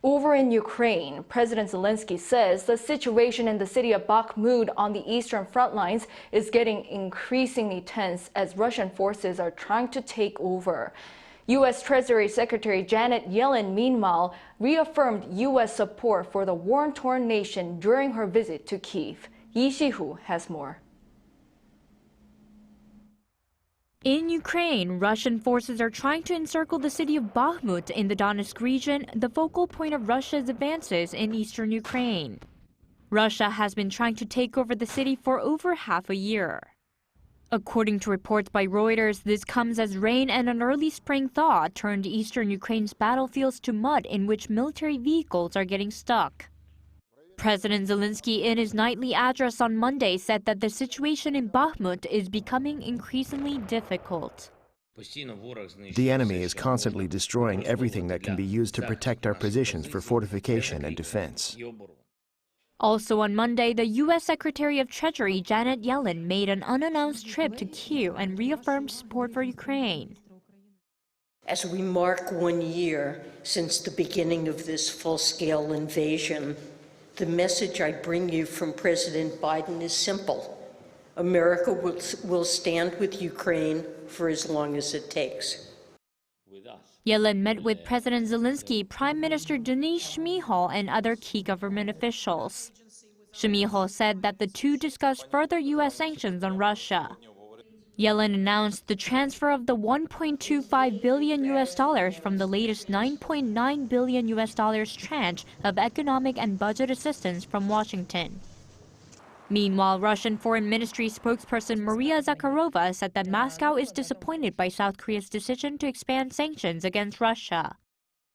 Over in Ukraine, President Zelenskyy says the situation in the city of Bakhmut on the eastern front lines is getting increasingly tense as Russian forces are trying to take over. U.S. Treasury Secretary Janet Yellen, meanwhile, reaffirmed U.S. support for the war-torn nation during her visit to Kyiv. Shi-hoo has more. In Ukraine, Russian forces are trying to encircle the city of Bakhmut in the Donetsk region, the focal point of Russia's advances in eastern Ukraine. Russia has been trying to take over the city for over half a year. According to reports by Reuters, this comes as rain and an early spring thaw turned eastern Ukraine's battlefields to mud in which military vehicles are getting stuck. President Zelenskyy, in his nightly address on Monday, said that the situation in Bakhmut is becoming increasingly difficult. The enemy is constantly destroying everything that can be used to protect our positions for fortification and defense. Also on Monday, the U.S. Secretary of Treasury Janet Yellen made an unannounced trip to Kyiv and reaffirmed support for Ukraine. As we mark 1 year since the beginning of this full-scale invasion, the message I bring you from President Biden is simple. America will stand with Ukraine for as long as it takes. Yellen met with President Zelenskyy, Prime Minister Denis Shi-hoo, and other key government officials. Shi-hoo said that the two discussed further U.S. sanctions on Russia. Yellen announced the transfer of the $1.25 billion from the latest $9.9 billion tranche of economic and budget assistance from Washington. Meanwhile, Russian Foreign Ministry spokesperson Maria Zakharova said that Moscow is disappointed by South Korea's decision to expand sanctions against Russia.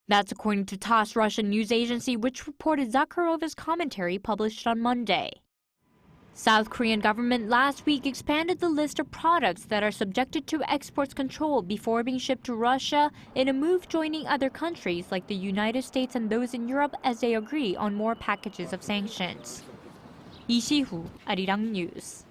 That's according to TASS, Russian news agency, which reported Zakharova's commentary published on Monday. South Korean government last week expanded the list of products that are subjected to exports control before being shipped to Russia in a move joining other countries like the United States and those in Europe as they agree on more packages of sanctions. Shi-hoo, Arirang News.